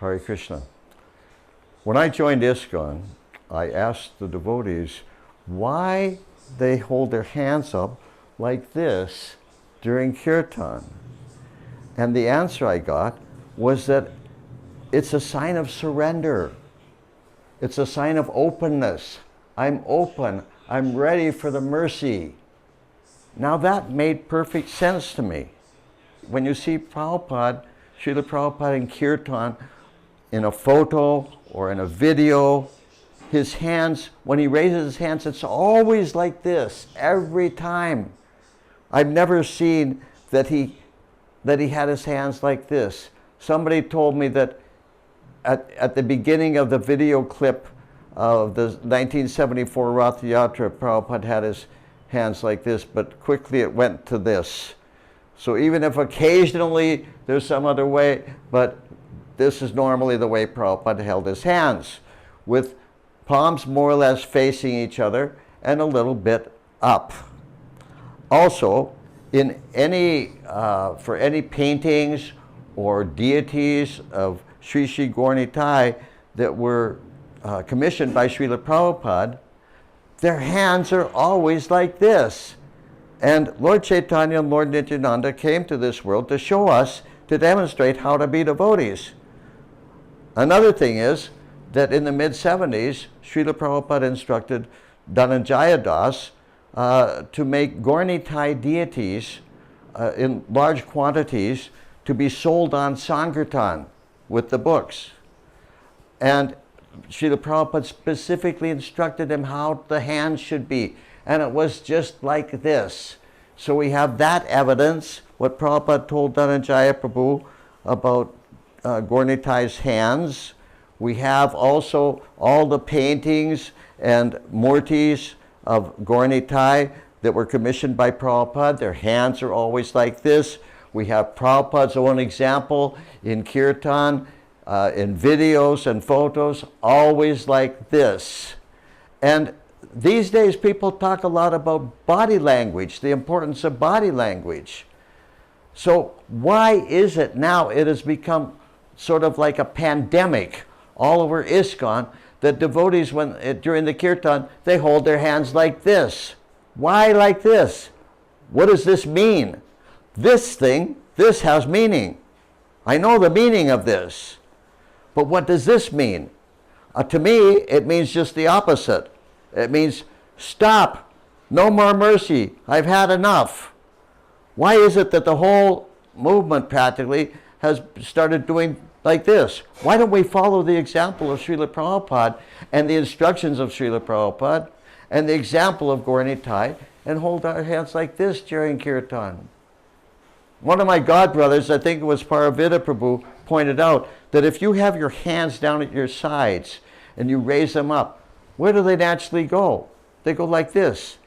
Hare Krishna. When I joined ISKCON, I asked the devotees why they hold their hands up like this during Kirtan. And the answer I got was that it's a sign of surrender. It's a sign of openness. I'm open. I'm ready for the mercy. Now that made perfect sense to me. When you see Prabhupada, Srila Prabhupada in Kirtan, in a photo or in a video, his hands, when he raises his hands, it's always like this, every time. I've never seen that he had his hands like this. Somebody told me that at the beginning of the video clip of the 1974 Rath Yatra, Prabhupada had his hands like this, but quickly it went to this. So even if occasionally there's some other way, but this is normally the way Prabhupada held his hands, with palms more or less facing each other and a little bit up. Also, in any, for any paintings or deities of Sri Sri Gaur Nitai that were commissioned by Srila Prabhupada, their hands are always like this. And Lord Chaitanya and Lord Nityananda came to this world to show us, to demonstrate how to be devotees. Another thing is that in the mid-70s, Srila Prabhupada instructed Dhananjaya Das to make Gaur Nitai deities in large quantities to be sold on Sankirtan with the books. And Srila Prabhupada specifically instructed him how the hands should be. And it was just like this. So we have that evidence, what Prabhupada told Dhananjaya Prabhu about Gaur Nitai's hands. We have also all the paintings and murtis of Gaur Nitai that were commissioned by Prabhupada. Their hands are always like this. We have Prabhupada's own example in Kirtan, in videos and photos, always like this. And these days people talk a lot about body language, the importance of body language. So why is it now it has become sort of like a pandemic all over ISKCON that devotees, during the Kirtan, they hold their hands like this? Why like this? What does this mean? This has meaning. I know the meaning of this. But what does this mean? To me, it means just the opposite. It means, stop, no more mercy, I've had enough. Why is it that the whole movement practically has started doing like this? Why don't we follow the example of Srila Prabhupada and the instructions of Srila Prabhupada and the example of Gaur Nitai and hold our hands like this during Kirtan? One of my godbrothers, I think it was Paravita Prabhu, pointed out that if you have your hands down at your sides and you raise them up, where do they naturally go? They go like this.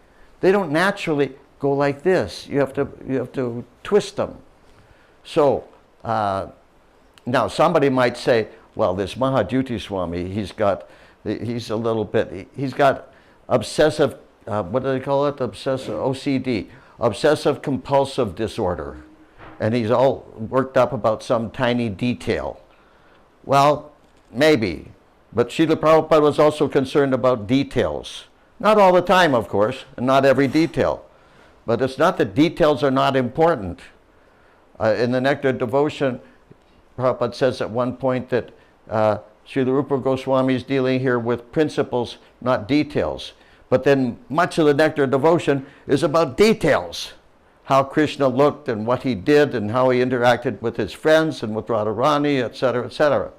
They don't naturally go like this. You have to twist them. So now somebody might say, well, this Mahadyuti Swami, he's got obsessive, what do they call it? Obsessive OCD, obsessive compulsive disorder. And he's all worked up about some tiny detail. Well, maybe. But Srila Prabhupada was also concerned about details. Not all the time, of course, and not every detail. But it's not that details are not important. In the Nectar of Devotion, Prabhupada says at one point that Srila Rupa Goswami is dealing here with principles, not details. But then much of the Nectar of Devotion is about details. How Krishna looked and what he did and how he interacted with his friends and with Radharani, etc., etc.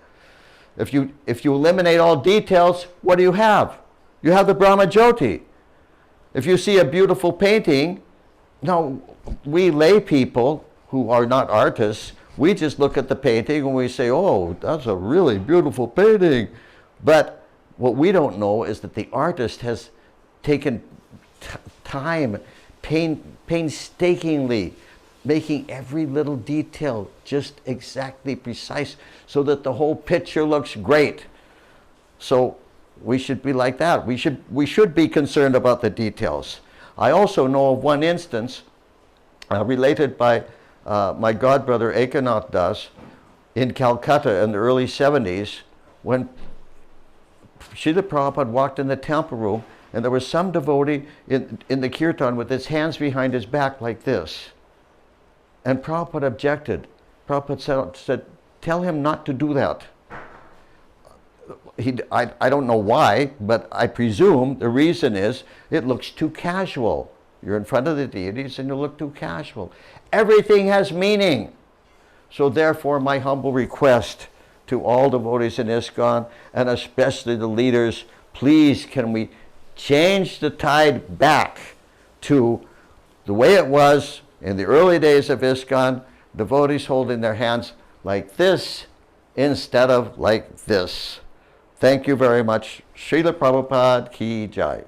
If you eliminate all details, what do you have? You have the Brahma Jyoti. If you see a beautiful painting, now we lay people who are not artists, we just look at the painting and we say, oh, that's a really beautiful painting. But what we don't know is that the artist has taken time, painstakingly, making every little detail just exactly precise so that the whole picture looks great. So we should be like that. We should be concerned about the details. I also know of one instance related by my godbrother Ekanath Das, in Calcutta in the early 70s when Srila Prabhupada walked in the temple room and there was some devotee in the kirtan with his hands behind his back like this. And Prabhupada objected. Prabhupada said, tell him not to do that. I don't know why, but I presume the reason is it looks too casual. You're in front of the deities and you look too casual. Everything has meaning. So therefore, my humble request to all devotees in ISKCON, and especially the leaders, please can we change the tide back to the way it was in the early days of ISKCON, devotees holding their hands like this instead of like this. Thank you very much. Srila Prabhupada ki jai.